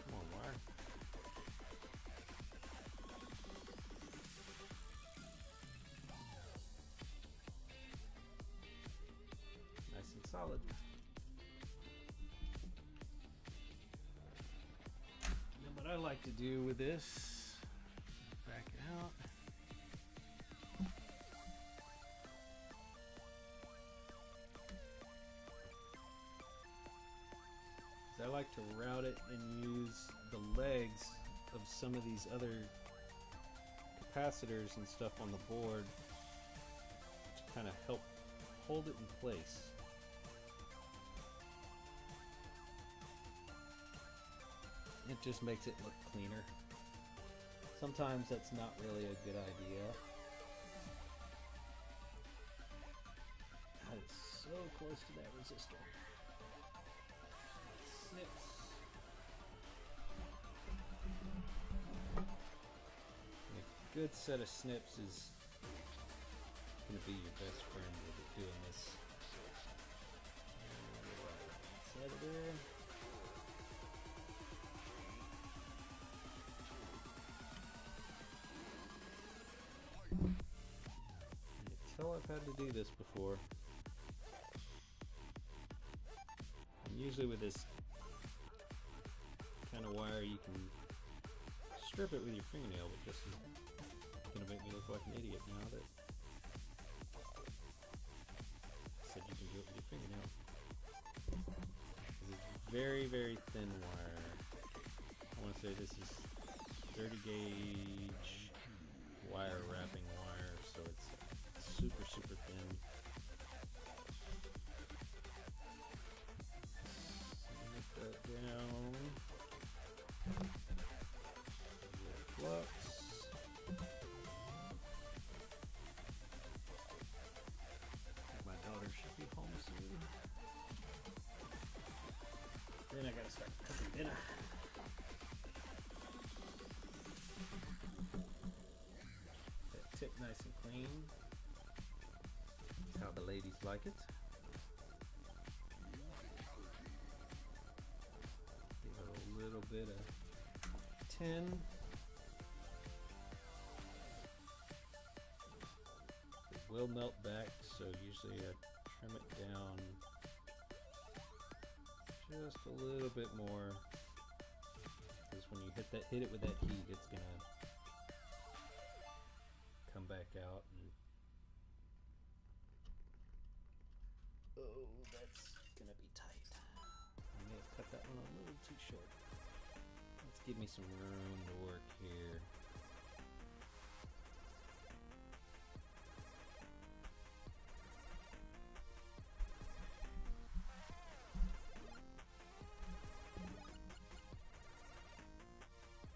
Come on, wire. Nice and solid. And what I like to do with this, back it out. I like to route it and use the legs of some of these other capacitors and stuff on the board to kind of help hold it in place. It just makes it look cleaner. Sometimes that's not really a good idea. God, it's so close to that resistor. Snips. And a good set of snips is going to be your best friend with it doing this. Inside of there. You can tell I've had to do this before. And usually with this kind of wire you can strip it with your fingernail, but this is going to make me look like an idiot now that I said you can do it with your fingernail. This is very, very thin wire. I want to say this is 30 gauge wire wrapping wire, so it's super, super thin. Snip that down. Flux. My daughter should be home soon. Then I gotta start cooking dinner. That tip nice and clean. That's how the ladies like it. Give it a little bit of tin. It will melt back, so usually I trim it down just a little bit more, because when you hit it with that heat, it's gonna come back out. And oh, that's gonna be tight. I may have cut that one a little too short. Let's give me some room to work here.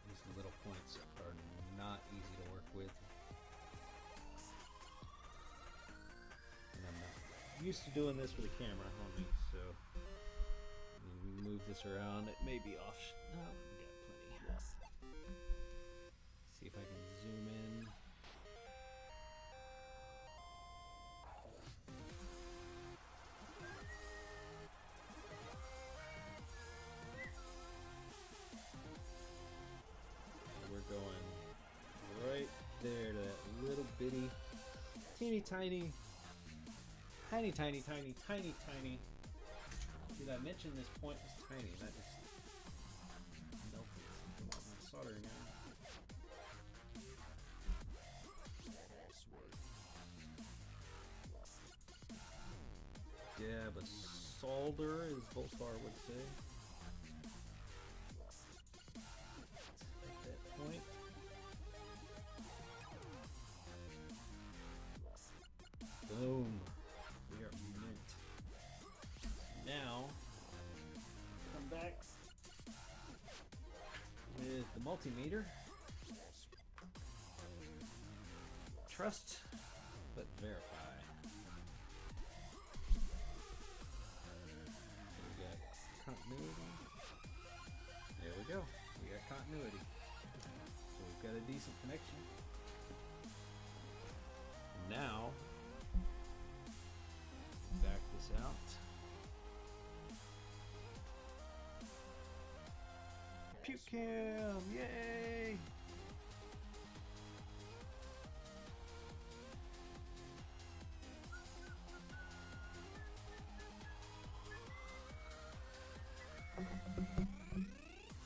These little points are not easy to work with. And I'm not used to doing this with a camera on me, so you move this around. It may be off. No, we got plenty. Yes. See if I can zoom in. tiny, tiny, tiny, tiny, tiny, tiny, tiny. Did I mention this point was tiny? That just melted something on my soldering iron. Dab a solder, as Voltar would say. At that point. Boom. We are mint. Now, come back with the multimeter. Trust, but verify. We got continuity. There we go. We got continuity. So we've got a decent connection. Now, back this out. Puke cam! Yay!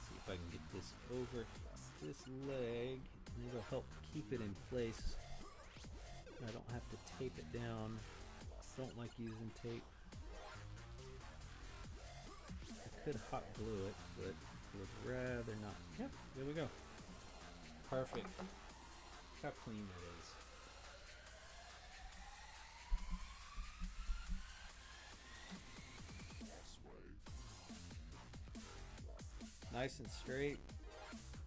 See if I can get this over this leg, and it'll help keep it in place. I don't have to tape it down. Don't like using tape. I could hot glue it, but I would rather not. Yep, there we go. Perfect. Look how clean that is. Nice and straight.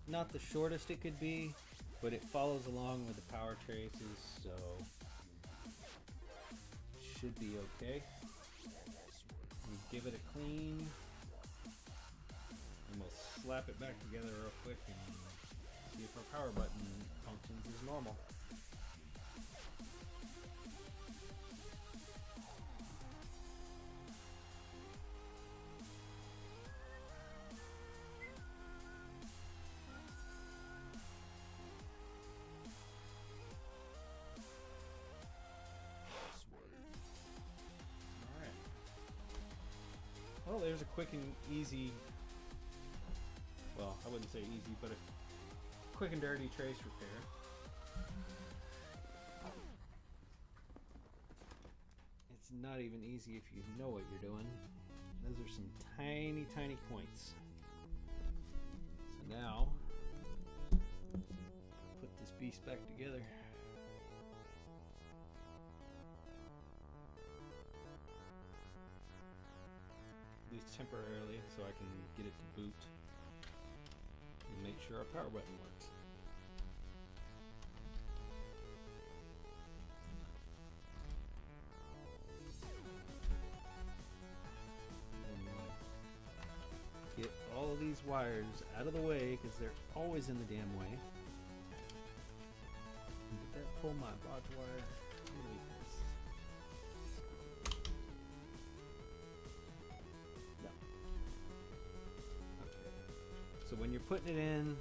Not the shortest it could be, but it follows along with the power traces, so should be okay. We give it a clean, and we'll slap it back together real quick and see if our power button functions as normal. Well, there's a quick and easy, well, I wouldn't say easy, but a quick and dirty trace repair. It's not even easy if you know what you're doing. Those are some tiny, tiny points. So now, put this beast back together. At least temporarily, so I can get it to boot and make sure our power button works. And get all of these wires out of the way because they're always in the damn way. Did that pull my bodge wire? So when you're putting it in,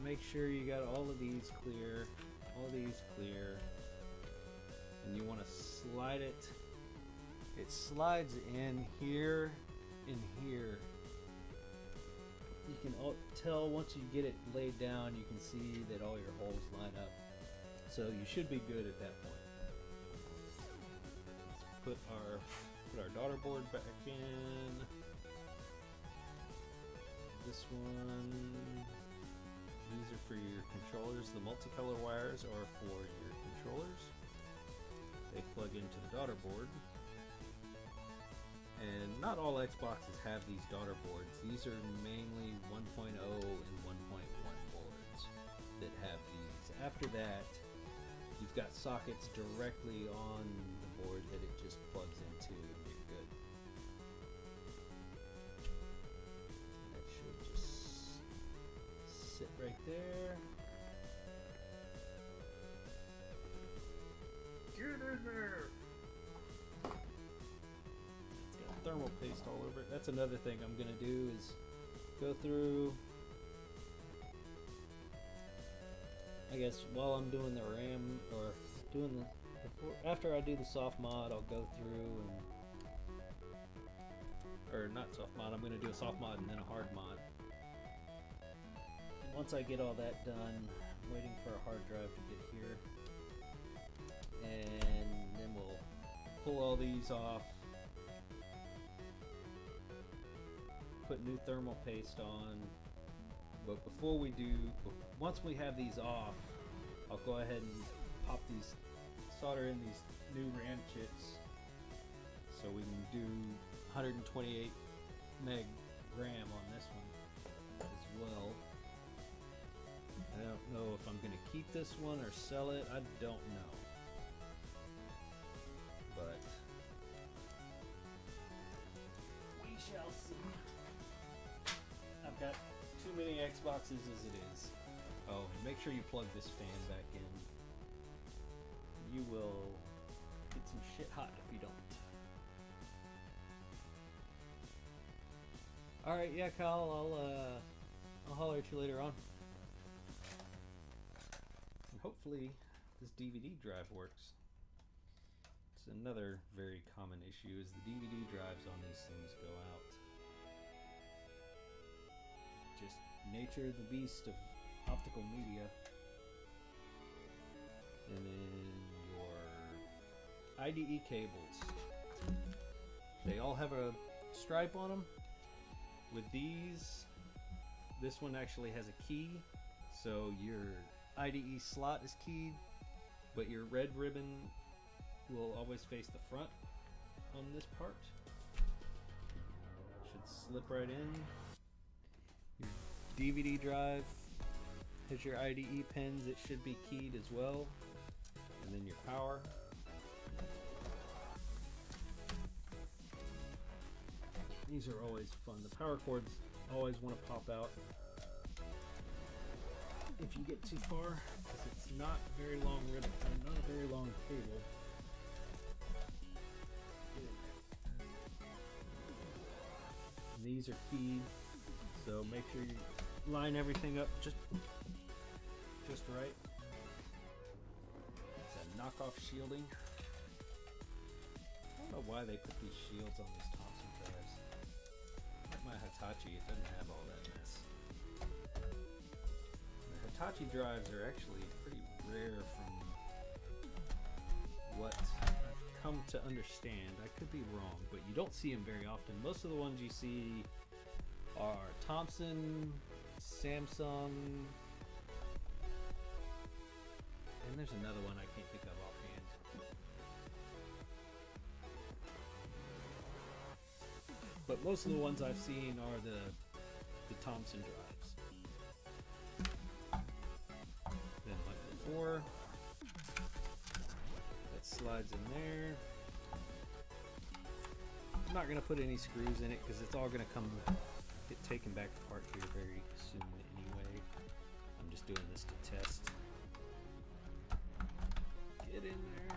make sure you got all of these clear, all these clear, and you want to slide it. It slides in here and here. You can tell once you get it laid down, you can see that all your holes line up. So you should be good at that point. Let's put our daughter board back in. This one, these are for your controllers. The multicolor wires are for your controllers. They plug into the daughter board. And not all Xboxes have these daughter boards. These are mainly 1.0 and 1.1 boards that have these. After that, you've got sockets directly on the board that it just plugs into and you're good. Sit right there. Get in there! It's got thermal paste all over it. That's another thing I'm gonna do is go through, I guess while I'm doing the RAM or doing After I do the soft mod, I'll go through and, or not soft mod, I'm going to do a soft mod and then a hard mod. And once I get all that done, I'm waiting for a hard drive to get here, and then we'll pull all these off, put new thermal paste on. But before we do, once we have these off, I'll go ahead and solder in these new ratchets, so we can do 128 meg RAM on this one as well. I don't know if I'm going to keep this one or sell it. I don't know, but we shall see. I've got too many Xboxes as it is. Oh, and make sure you plug this fan back in. You will get some shit hot if you don't. Alright, yeah, Kyle, I'll holler at you later on. And hopefully this DVD drive works. It's another very common issue is the DVD drives on these things go out. Just nature of the beast of optical media. And then your IDE cables. They all have a stripe on them. With these, this one actually has a key, so your IDE slot is keyed, but your red ribbon will always face the front on this part. Should slip right in. Your DVD drive has your IDE pins, it should be keyed as well. And then your power. These are always fun. The power cords always want to pop out if you get too far, because it's not very long ribbon, not a very long cable. And these are keyed, so make sure you line everything up just right. It's a knockoff shielding. I don't know why they put these shields on these Thompson drives. Like my Hitachi, it doesn't have all that mess. The Hitachi drives are actually pretty rare from what I've come to understand. I could be wrong, but you don't see them very often. Most of the ones you see are Thompson, Samsung, and there's another one I can't think of offhand. But most of the ones I've seen are the Thompson drives. Then like before, that slides in there. I'm not going to put any screws in it because it's all going to get taken back apart here very soon anyway. I'm just doing this to test. Get in there.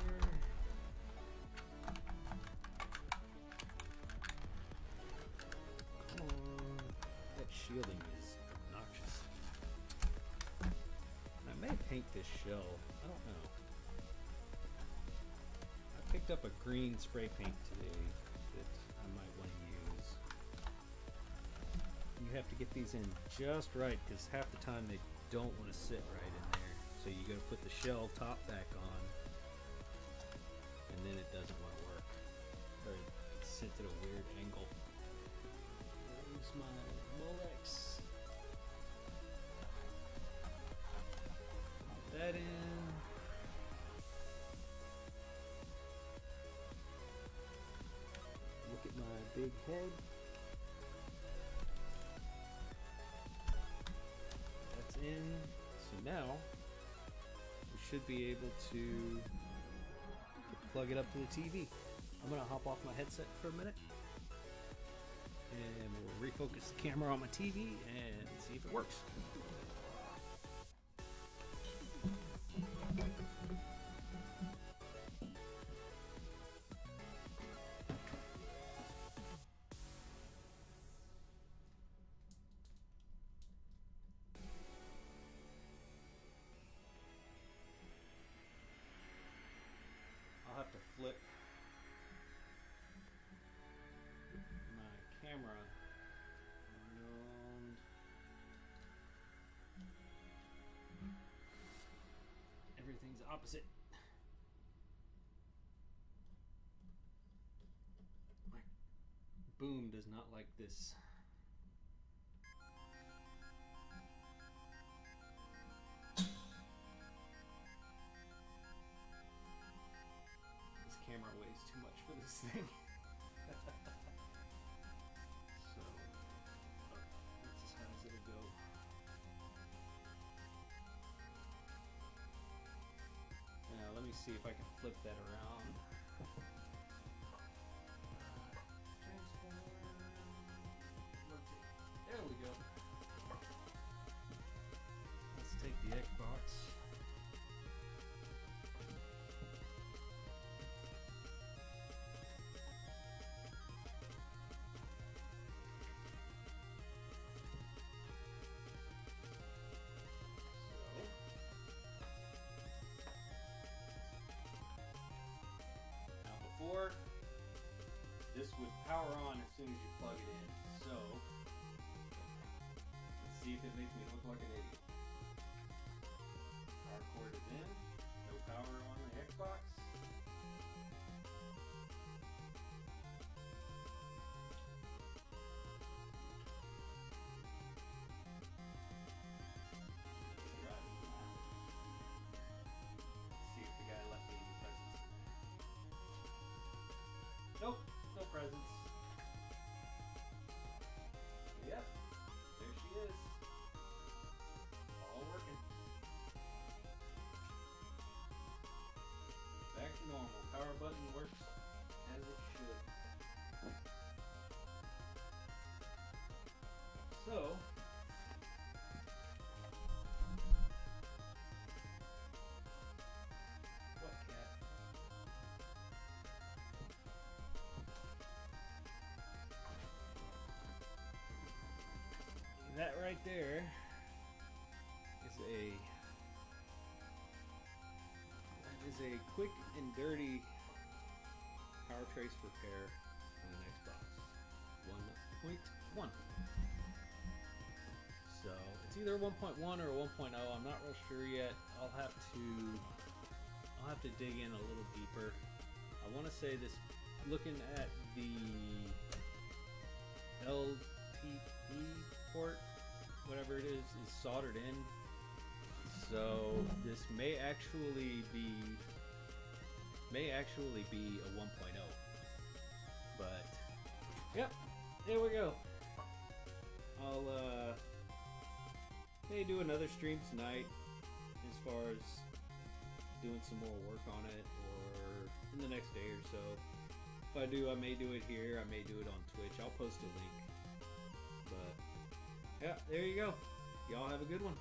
Come on. That shielding is obnoxious. I may paint this shell. I don't know. I picked up a green spray paint today that I might want to use. You have to get these in just right because half the time they don't want to sit right in there. So you got to put the shell top back on, and then it doesn't want to work, or it sits at a weird angle. Where's my Molex? Pop that in. Look at my big head. That's in. So now we should be able to plug it up to the TV. I'm gonna hop off my headset for a minute and we'll refocus the camera on my TV and see if it works. opposite. My boom does not like this. This camera weighs too much for this thing. So that's as high as it'll go. Now let me see if I can flip that around. Transform. Rotate. There we go. Let's take the Xbox. Before, this would power on as soon as you plug it in. So, let's see if it makes me look like an idiot. Power cord is in. No power on the Xbox. Let's see if the guy left me any presents. Nope, no presents. Yep, there she is. All working. Back to normal. Power button works as it should. So, what cat? That right there is a quick and dirty power trace repair on an Xbox 1.1. So it's either 1.1 or 1.0. I'm not real sure yet. I'll have to dig in a little deeper. I want to say this, looking at the LTE port, whatever it is soldered in. So this may actually be a 1.0. But yep, there we go. I'll may do another stream tonight as far as doing some more work on it, or in the next day or so. If I do, I may do it here, I may do it on Twitch. I'll post a link. But yeah, there you go. Y'all have a good one.